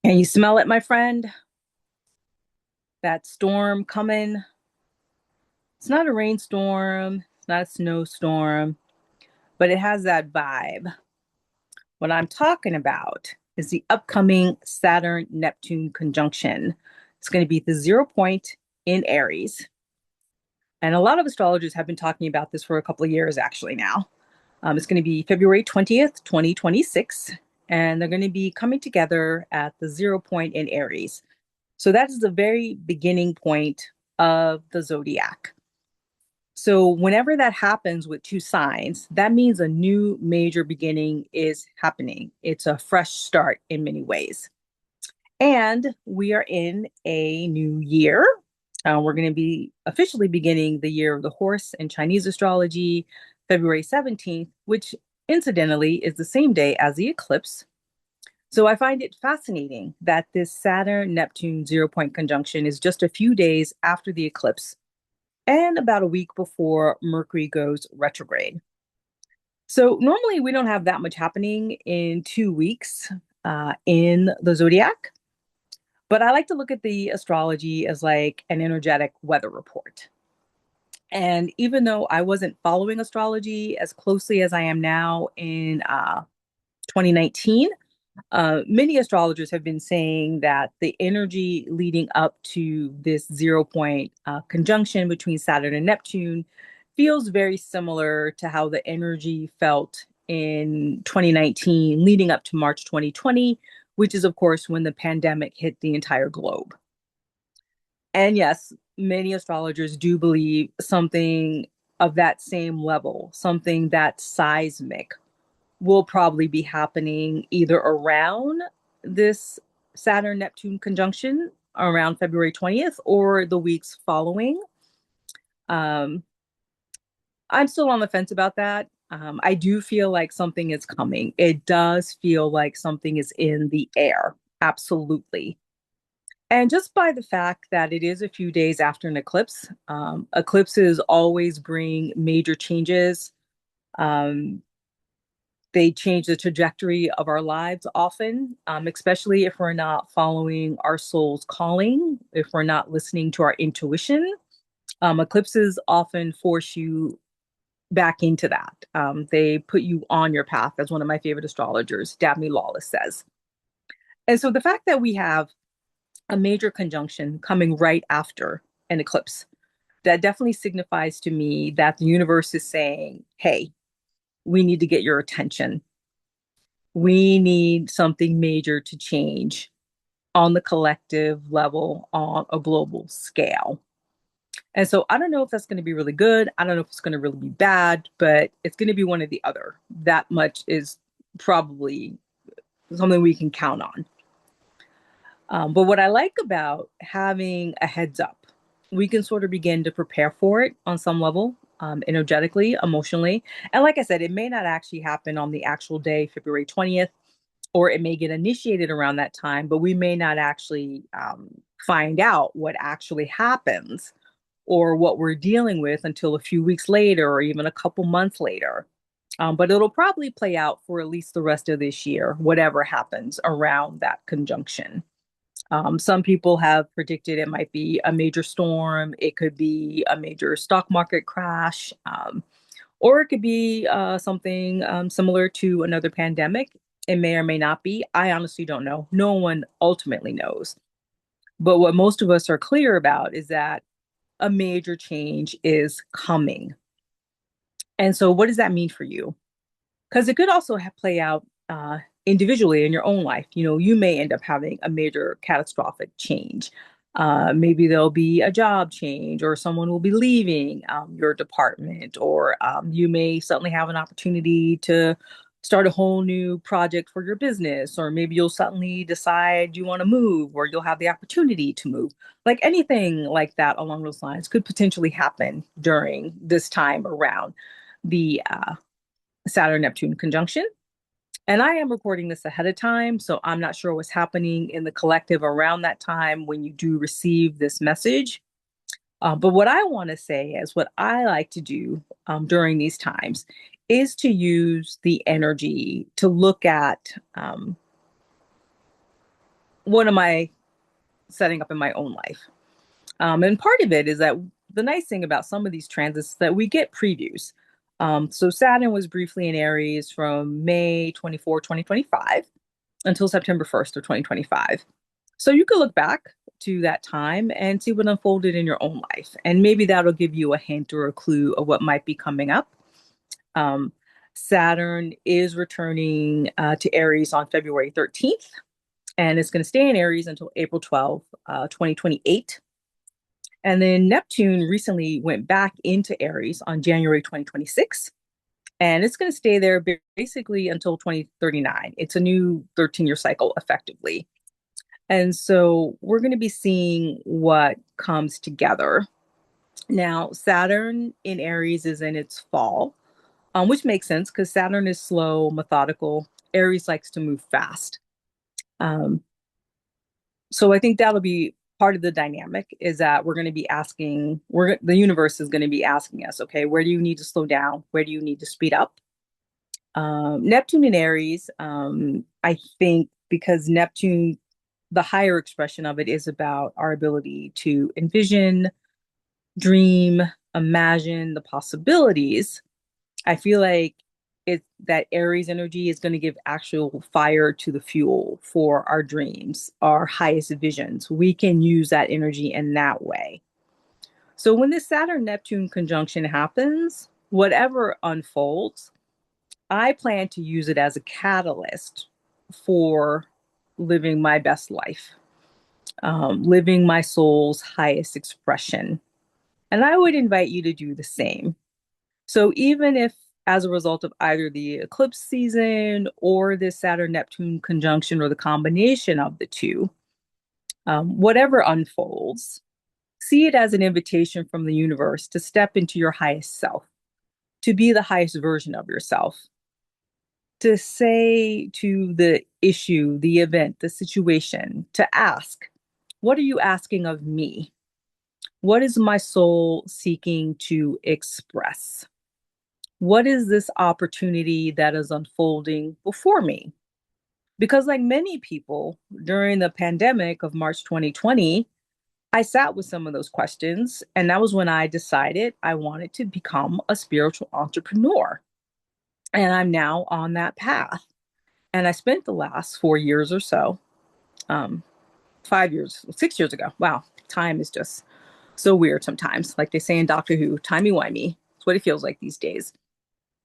Can you smell it, my friend? That storm coming. It's not a rainstorm, it's not a snowstorm, but it has that vibe. What I'm talking about is the upcoming Saturn Neptune conjunction. It's going to be the 0 point in Aries. And a lot of astrologers have been talking about this for a couple of years actually now. It's going to be February 20th, 2026, and they're going to be coming together at the 0 point in Aries. So that is the very beginning point of the zodiac. So whenever that happens with two signs, that means a new major beginning is happening. It's a fresh start in many ways. And we are in a new year. We're going to be officially beginning the year of the horse in Chinese astrology, February 17th, which incidentally is the same day as the eclipse. So I find it fascinating that this Saturn Neptune 0 point conjunction is just a few days after the eclipse and about a week before Mercury goes retrograde. So normally we don't have that much happening in 2 weeks in the zodiac, but I like to look at the astrology as like an energetic weather report. And even though I wasn't following astrology as closely as I am now in 2019, many astrologers have been saying that the energy leading up to this 0 point conjunction between Saturn and Neptune feels very similar to how the energy felt in 2019, leading up to March 2020, which is, of course, when the pandemic hit the entire globe. And yes, many astrologers do believe something of that same level, something that seismic will probably be happening either around this Saturn Neptune conjunction around February 20th or the weeks following. Um, I'm still on the fence about that. I do feel like something is coming. It does feel like something is in the air. Absolutely. And just by the fact that it is a few days after an eclipse, eclipses always bring major changes. Um, they change the trajectory of our lives often, especially if we're not following our soul's calling, if we're not listening to our intuition. Eclipses often force you back into that. They put you on your path, as one of my favorite astrologers, Dabney Lawless, says. And so the fact that we have a major conjunction coming right after an eclipse, that definitely signifies to me that the universe is saying, hey, we need to get your attention. We need something major to change on the collective level on a global scale. And so I don't know if that's going to be really good. I don't know if it's going to really be bad, but it's going to be one or the other. That much is probably something we can count on. But what I like about having a heads up, we can sort of begin to prepare for it on some level, energetically, emotionally. And like I said, it may not actually happen on the actual day, February 20th, or it may get initiated around that time, but we may not actually find out what actually happens or what we're dealing with until a few weeks later or even a couple months later. But it'll probably play out for at least the rest of this year, whatever happens around that conjunction. Some people have predicted it might be a major storm, it could be a major stock market crash, or it could be something similar to another pandemic. It may or may not be. I honestly don't know. No one ultimately knows. But what most of us are clear about is that a major change is coming. And so, what does that mean for you? Because it could also play out individually in your own life. You know, you may end up having a major catastrophic change. Maybe there'll be a job change, or someone will be leaving your department, or you may suddenly have an opportunity to start a whole new project for your business, or maybe you'll suddenly decide you want to move, or you'll have the opportunity to move. Like anything like that along those lines could potentially happen during this time around the Saturn Neptune conjunction. And I am recording this ahead of time, so I'm not sure what's happening in the collective around that time when you do receive this message. But what I want to say is what I like to do during these times is to use the energy to look at what am I setting up in my own life? And part of it is that the nice thing about some of these transits is that we get previews. So Saturn was briefly in Aries from May 24, 2025 until September 1st of 2025. So you could look back to that time and see what unfolded in your own life. And maybe that'll give you a hint or a clue of what might be coming up. Um, Saturn is returning to Aries on February 13th, and it's going to stay in Aries until April 12th, 2028. And then Neptune recently went back into Aries on January 2026, and it's going to stay there basically until 2039. It's a new 13-year cycle, effectively. And so we're going to be seeing what comes together. Now, Saturn in Aries is in its fall, which makes sense because Saturn is slow, methodical. Aries likes to move fast. Um, so I think that'll be part of the dynamic is that we're going to be asking, the universe is going to be asking us, okay, where do you need to slow down? Where do you need to speed up? Neptune in Aries, I think because Neptune, the higher expression of it is about our ability to envision, dream, imagine the possibilities. I feel like that Aries energy is going to give actual fire to the fuel for our dreams, our highest visions. We can use that energy in that way. So when this Saturn Neptune conjunction happens, whatever unfolds, I plan to use it as a catalyst for living my best life, living my soul's highest expression. And I would invite you to do the same. So even if as a result of either the eclipse season or this Saturn Neptune conjunction or the combination of the two, whatever unfolds, see it as an invitation from the universe to step into your highest self, to be the highest version of yourself, to say to the issue, the event, the situation, to ask, what are you asking of me? What is my soul seeking to express? What is this opportunity that is unfolding before me? Because, like many people during the pandemic of March 2020, I sat with some of those questions. And that was when I decided I wanted to become a spiritual entrepreneur. And I'm now on that path. And I spent the last 4 years or so, um, 5 years, 6 years ago. Wow, time is just so weird sometimes. Like they say in Doctor Who, timey-wimey. It's what it feels like these days.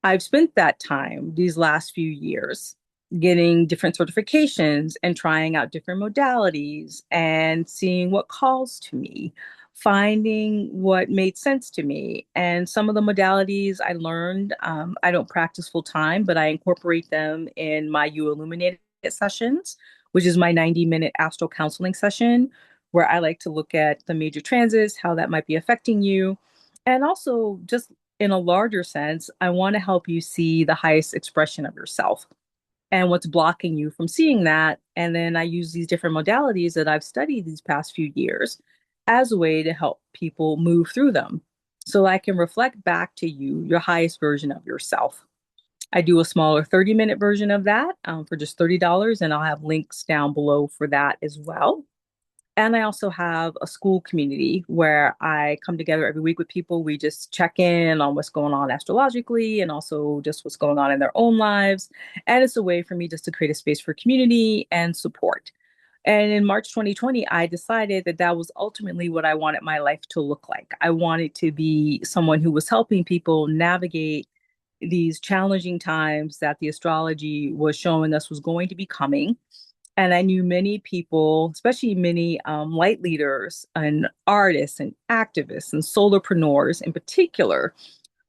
I've spent that time these last few years getting different certifications and trying out different modalities and seeing what calls to me, finding what made sense to me. And some of the modalities I learned, I don't practice full time, but I incorporate them in my You Illuminated sessions, which is my 90-minute astral counseling session, where I like to look at the major transits, how that might be affecting you. And also, just in a larger sense, I want to help you see the highest expression of yourself and what's blocking you from seeing that. And then I use these different modalities that I've studied these past few years as a way to help people move through them. So I can reflect back to you your highest version of yourself. I do a smaller 30-minute version of that for just $30, and I'll have links down below for that as well. And I also have a Skool community where I come together every week with people. We just check in on what's going on astrologically and also just what's going on in their own lives. And it's a way for me just to create a space for community and support. And in March 2020, I decided that that was ultimately what I wanted my life to look like. I wanted to be someone who was helping people navigate these challenging times that the astrology was showing us was going to be coming. And I knew many people, especially many light leaders and artists and activists and solopreneurs in particular,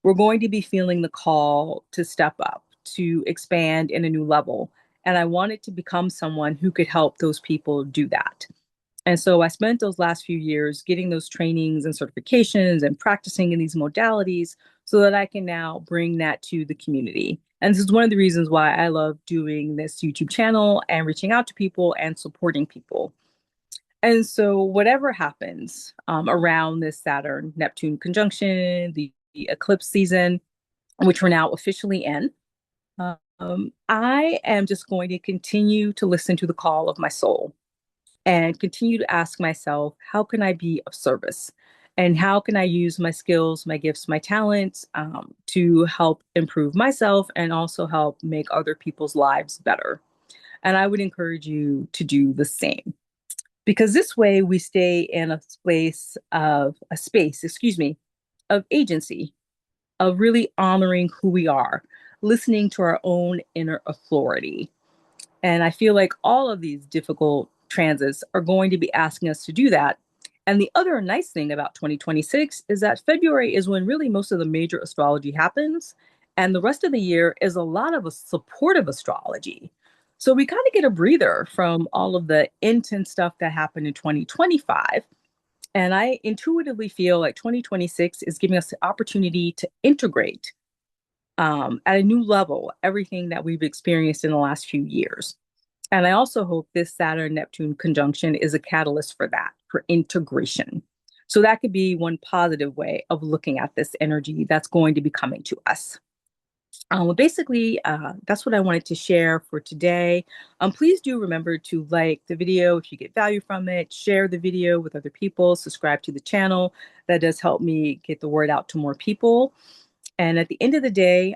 were going to be feeling the call to step up, to expand in a new level. And I wanted to become someone who could help those people do that. And so I spent those last few years getting those trainings and certifications and practicing in these modalities so that I can now bring that to the community. And this is one of the reasons why I love doing this YouTube channel and reaching out to people and supporting people. And so, whatever happens around this Saturn Neptune conjunction, the eclipse season, which we're now officially in, I am just going to continue to listen to the call of my soul. and continue to ask myself, how can I be of service? And how can I use my skills, my gifts, my talents to help improve myself and also help make other people's lives better? And I would encourage you to do the same because this way we stay in a space, excuse me, of agency, of really honoring who we are, listening to our own inner authority. And I feel like all of these difficult transits are going to be asking us to do that. And the other nice thing about 2026 is that February is when really most of the major astrology happens. And the rest of the year is a lot of a supportive astrology. So we kind of get a breather from all of the intense stuff that happened in 2025. And I intuitively feel like 2026 is giving us the opportunity to integrate at a new level everything that we've experienced in the last few years. And I also hope this Saturn Neptune conjunction is a catalyst for that, for integration. So that could be one positive way of looking at this energy that's going to be coming to us. That's what I wanted to share for today. Please do remember to like the video if you get value from it, share the video with other people, subscribe to the channel. That does help me get the word out to more people. And at the end of the day,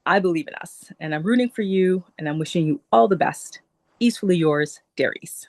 I believe in us and I'm rooting for you and I'm wishing you all the best. Easefully yours, Darice.